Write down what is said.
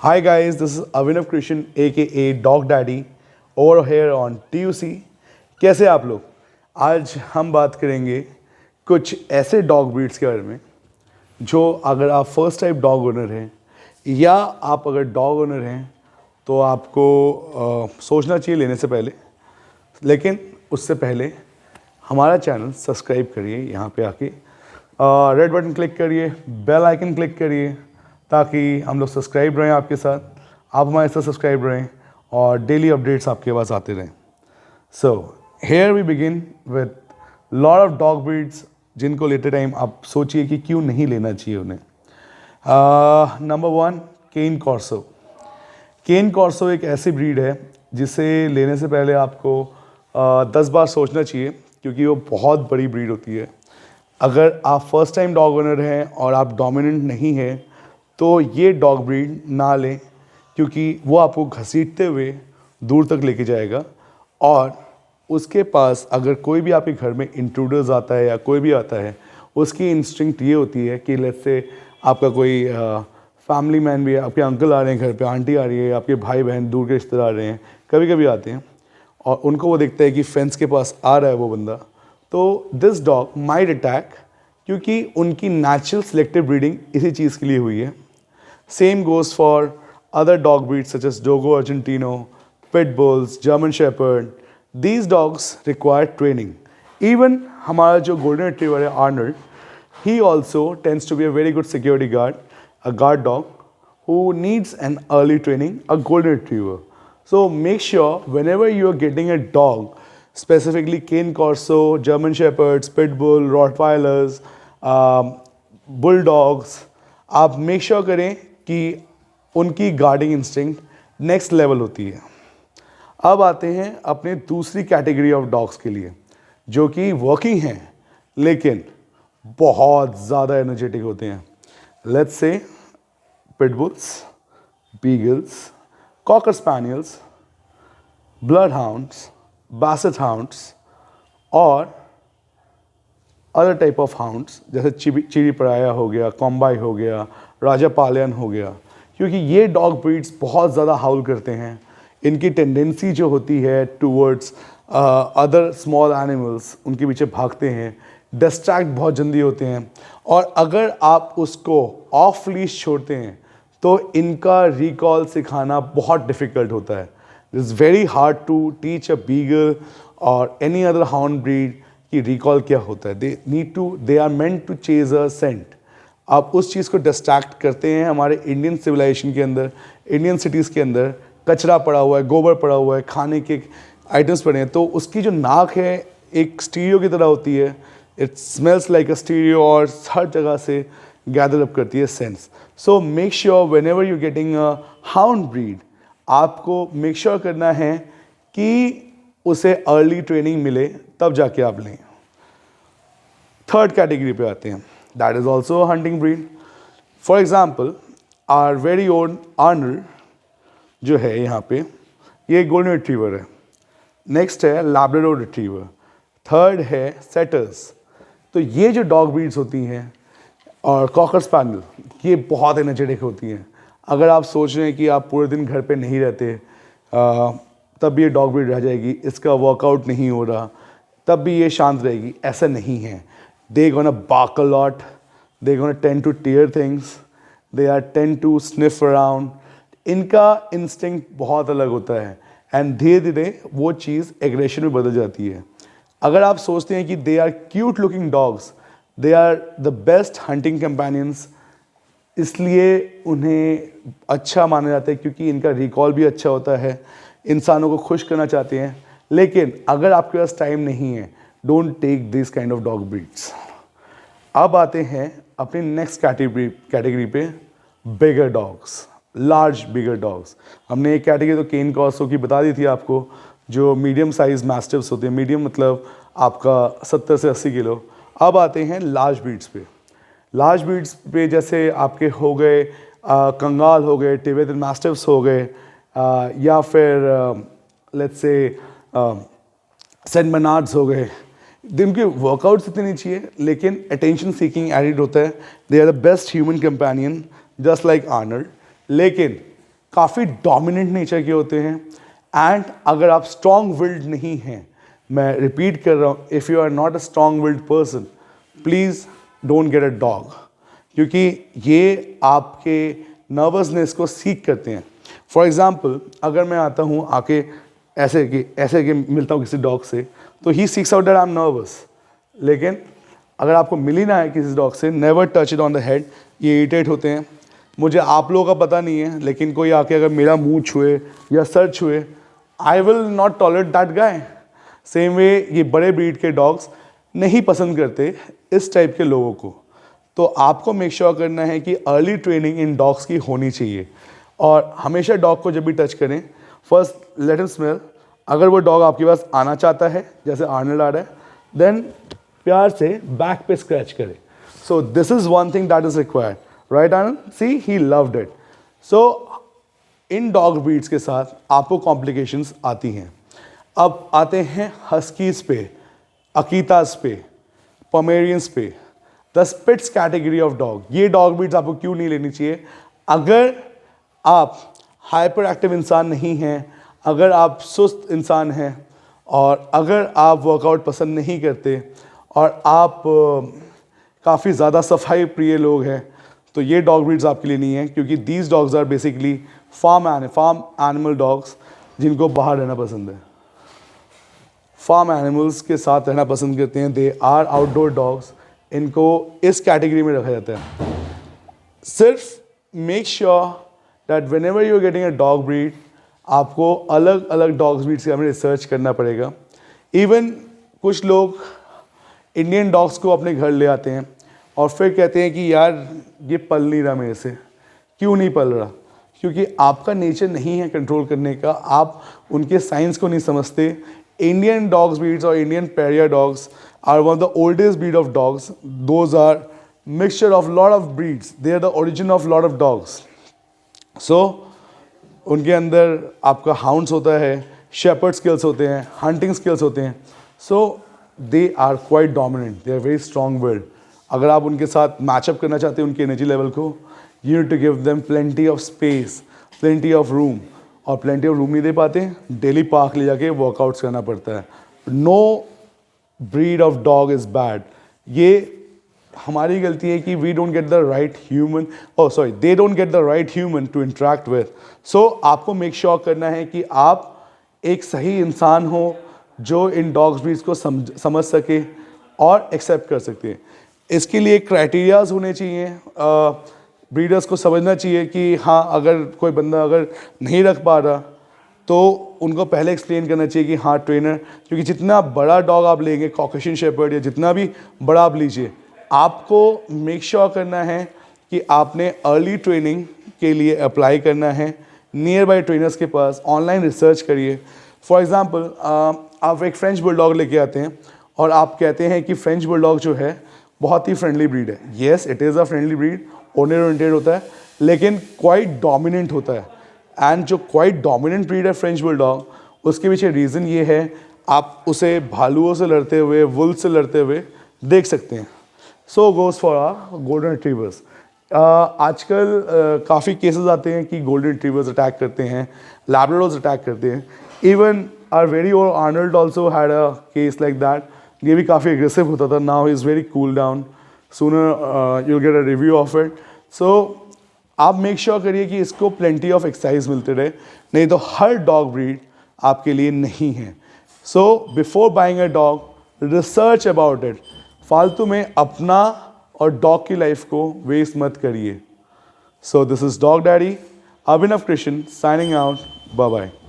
Hi guys, this is Avinav Krishan aka Dog Daddy over here on TUC। कैसे आप लोग? आज हम बात करेंगे कुछ ऐसे डॉग ब्रीड्स के बारे में जो अगर आप फर्स्ट टाइम डॉग ओनर हैं या आप अगर डॉग ओनर हैं तो आपको सोचना चाहिए लेने से पहले। लेकिन उससे पहले हमारा चैनल सब्सक्राइब करिए, यहाँ पे आके रेड बटन क्लिक करिए, बेल आइकन क्लिक करिए ताकि हम लोग सब्सक्राइब रहें आपके साथ, आप हमारे साथ सब्सक्राइब रहें और डेली अपडेट्स आपके पास आते रहें। So here we begin with lot of dog breeds जिनको लेते टाइम आप सोचिए कि क्यों नहीं लेना चाहिए उन्हें। नंबर 1, केन कॉर्सो। केन कॉर्सो एक ऐसी ब्रीड है जिसे लेने से पहले आपको 10 बार सोचना चाहिए क्योंकि वो बहुत बड़ी ब्रीड होती है। अगर आप फर्स्ट टाइम डॉग ओनर हैं और आप डोमिनेंट नहीं हैं तो ये डॉग ब्रीड ना लें क्योंकि वो आपको घसीटते हुए दूर तक लेके जाएगा और उसके पास अगर कोई भी आपके घर में इंट्रूडर्स आता है या कोई भी आता है, उसकी इंस्टिंक्ट ये होती है कि लेट्स से आपका कोई फैमिली मैन भी है, आपके अंकल आ रहे हैं घर पे, आंटी आ रही है, आपके भाई बहन दूर के रिश्तेदार आ रहे हैं, कभी कभी आते हैं और उनको वो देखता है कि फेंस के पास आ रहा है वो बंदा, तो दिस डॉग माइट अटैक क्योंकि उनकी नेचुरल सिलेक्टिव ब्रीडिंग इसी चीज़ के लिए हुई है। Same goes for other dog breeds such as Dogo Argentino, pit bulls, German shepherd. These dogs require training. Even हमारा जो गोल्डन रिट्रीवर है Arnold, he also tends to be a very good security guard, a guard dog who needs an early training, a golden retriever. So make sure whenever you are getting a dog, specifically Cane Corso, German Shepherds, Pit Bull, Rottweilers, Bulldogs, आप make sure करें कि उनकी guarding instinct next level होती है। अब आते हैं अपने दूसरी कैटेगरी ऑफ डॉग्स के लिए जो कि वर्किंग हैं लेकिन बहुत ज़्यादा एनर्जेटिक होते हैं। Let's say pitbulls, beagles, cocker spaniels, blood hounds, basset hounds और अदर टाइप ऑफ हाउंड्स जैसे चिड़ी पराया हो गया, कॉम्बाई हो गया, राजा पालियन हो गया। क्योंकि ये डॉग ब्रीड्स बहुत ज़्यादा हाउल करते हैं, इनकी टेंडेंसी जो होती है टूवर्ड्स अदर स्मॉल एनिमल्स, उनके पीछे भागते हैं, डिस्ट्रैक्ट बहुत जल्दी होते हैं और अगर आप उसको ऑफ लीश छोड़ते हैं तो इनका रिकॉल सिखाना बहुत डिफ़िकल्ट होता है। It is very hard to teach a beagle और एनी अदर हाउंड ब्रीड कि रिकॉल क्या होता है। They are meant to chase a scent. आप उस चीज़ को डिस्ट्रैक्ट करते हैं। हमारे इंडियन सिविलाइजेशन के अंदर, इंडियन सिटीज़ के अंदर कचरा पड़ा हुआ है, गोबर पड़ा हुआ है, खाने के आइटम्स पड़े हैं, तो उसकी जो नाक है एक स्टीरियो की तरह होती है। It smells like a stereo और हर जगह से गैदर अप करती है sense. So make sure when ever you getting a hound breed, आपको मेक श्योर करना है कि उसे अर्ली ट्रेनिंग मिले तब जाके आप लें। थर्ड कैटेगरी पे आते हैं, that is also a hunting breed. For example our very own Arnold जो है यहाँ पे, ये गोल्डन रिट्रीवर है। नेक्स्ट है लैब्राडोर रिट्रीवर। थर्ड है सेटर्स। तो ये जो डॉग ब्रीड्स होती हैं और कॉकर स्पैनियल, ये बहुत एनर्जेटिक होती हैं। अगर आप सोच रहे हैं कि आप पूरे दिन घर पे नहीं रहते तब भी ये डॉग ब्रीड रह जाएगी, इसका वर्कआउट नहीं हो रहा तब भी ये शांत रहेगी, ऐसा नहीं है। They gonna bark a lot, they gonna tend to tear things, they are tend to sniff around. इनका इंस्टिंक्ट बहुत अलग होता है एंड धीरे धीरे वो चीज़ एग्रेशन में बदल जाती है। अगर आप सोचते हैं कि they are cute looking dogs, they are the best hunting companions, इसलिए उन्हें अच्छा माना जाता है क्योंकि इनका रिकॉल भी अच्छा होता है, इंसानों को खुश करना चाहते हैं। लेकिन अगर आपके पास टाइम नहीं है, don't take this kind of dog breeds. अब आते हैं अपनी नेक्स्ट कैटेगरी पे, bigger dogs, large bigger dogs. हमने एक कैटेगरी तो केन कॉर्सो की बता दी थी आपको, जो मीडियम साइज मैस्टिफ्स होते हैं, मीडियम मतलब आपका 70 से 80 किलो। अब आते हैं लार्ज ब्रीड्स पे। लार्ज ब्रीड्स पे जैसे आपके हो गए कंगाल हो गए, टिबेटन मैस्टिफ्स हो गए, या फिर लेट्स से सेंट बर्नार्ड्स हो गए। जिनके वर्कआउट्स इतने नहीं चाहिए लेकिन अटेंशन सीकिंग एडिड होता है। They are the best human companion just like Arnold. लेकिन काफ़ी डोमिनेंट नेचर के होते हैं। एंड अगर आप स्ट्रॉन्ग विल्ड नहीं हैं, मैं रिपीट कर रहा हूँ, if you are not a strong willed person, please don't get a dog, क्योंकि ये आपके नर्वसनेस को सीख करते हैं। फॉर एग्ज़ाम्पल, अगर मैं आता हूँ आके ऐसे कि मिलता हूँ किसी डॉग से, तो he seeks out that I am nervous. लेकिन अगर आपको मिल ही ना है किसी डॉग से, never touch it on the head, ये इरिटेट होते हैं। मुझे आप लोगों का पता नहीं है, लेकिन कोई आके अगर मेरा मुंह छुए या सर छुए, I will not tolerate that guy. Same way ये बड़े ब्रीड के डॉग्स नहीं पसंद करते इस टाइप के लोगों को। तो आपको मेक श्योर करना है कि अर्ली ट्रेनिंग इन डॉग्स की होनी चाहिए। और हमेशा डॉग को जब भी टच करें, फर्स्ट लेट हिम स्मेल। अगर वो डॉग आपके पास आना चाहता है, जैसे आर्नल्ड आ रहा है, देन प्यार से बैक पे स्क्रैच करें। So this is one thing that is required, right Arnold? See, he loved it. So in dog breeds के साथ आपको कॉम्प्लिकेशंस आती हैं। अब आते हैं हस्कीज पे, अकीतास पे, पोमेरियंस पे, the spitz category of dog. ये डॉग ब्रीड्स आपको क्यों नहीं लेनी चाहिए? अगर आप हाइपर एक्टिव इंसान नहीं हैं, अगर आप सुस्त इंसान हैं, और अगर आप वर्कआउट पसंद नहीं करते, और आप काफ़ी ज़्यादा सफाई प्रिय लोग हैं, तो ये डॉग ब्रीड्स आपके लिए नहीं है, क्योंकि these dogs are basically farm animal dogs, जिनको बाहर रहना पसंद है, फार्म एनिमल्स के साथ रहना पसंद करते हैं। They are outdoor dogs. इनको इस कैटेगरी में रखा जाता है। सिर्फ make sure that whenever you are getting a dog breed, आपको अलग अलग डॉग ब्रीड्स के बारे में रिसर्च करना पड़ेगा। इवन कुछ लोग इंडियन डॉग्स को अपने घर ले आते हैं और फिर कहते हैं कि यार ये पल नहीं रहा मेरे से। क्यों नहीं पल रहा? क्योंकि आपका नेचर नहीं है कंट्रोल करने का, आप उनके साइंस को नहीं समझते। इंडियन डॉग्स ब्रीड्स और Indian Periyar dogs are one of the oldest breed of dogs. Those are mixture of lot of breeds. They are the origin of lot of dogs. So उनके अंदर आपका हाउंड्स होता है, shepherd skills होते हैं, hunting skills होते हैं। So they are quite dominant, they are very strong willed. अगर आप उनके साथ मैचअप करना चाहते हैं उनके एनर्जी लेवल को, you need to give them plenty of space, plenty of room. और प्लेंटी ऑफ रूम नहीं दे पाते, डेली पार्क ले जाके वर्कआउट्स करना पड़ता है। No breed of dog is bad. ये हमारी गलती है कि we don't get the right human, they don't get the right human to interact with. So आपको make sure करना है कि आप एक सही इंसान हो जो इन डॉग्स ब्रीड्स को समझ सके और एक्सेप्ट कर सकते हैं। इसके लिए क्राइटेरियाज होने चाहिए। ब्रीडर्स को समझना चाहिए कि हाँ, अगर कोई बंदा अगर नहीं रख पा रहा, तो उनको पहले एक्सप्लेन करना चाहिए कि हाँ ट्रेनर, क्योंकि जितना बड़ा डॉग आप लेंगे, कॉकेशियन शेपर्ड या जितना भी बड़ा आप लीजिए, आपको मेक श्योर करना है कि आपने अर्ली ट्रेनिंग के लिए अप्लाई करना है नियर बाय ट्रेनर्स के पास। ऑनलाइन रिसर्च करिए। फॉर एग्जांपल, आप एक फ्रेंच बुलडॉग लेके आते हैं और आप कहते हैं कि फ्रेंच बुलडॉग जो है बहुत ही फ्रेंडली ब्रीड है। Yes, it is a friendly breed, owner oriented होता है, लेकिन क्वाइट डोमिनेंट होता है। एंड जो क्वाइट डोमिनेंट ब्रीड है फ्रेंच बुलडॉग, उसके पीछे रीज़न ये है, आप उसे भालुओं से लड़ते हुए, वुल्फ से लड़ते हुए देख सकते हैं। So goes for our golden retrievers. आजकल काफ़ी केसेस आते हैं कि गोल्डन रिट्रीवर्स अटैक करते हैं, लैब्राडोर्स अटैक करते हैं। Even our very own Arnold also had a case like that. ये भी काफ़ी एग्रेसिव होता था। Now he is very cool down. Sooner you get a review of it. So आप मेक श्योर करिए कि इसको प्लेंटी ऑफ एक्सरसाइज मिलते रहे, नहीं तो हर डॉग ब्रीड आपके लिए नहीं है। So before buying a dog, research about it. फालतू में अपना और डॉग की लाइफ को वेस्ट मत करिए। So this is dog daddy Abhinav Krishna signing out. Bye bye.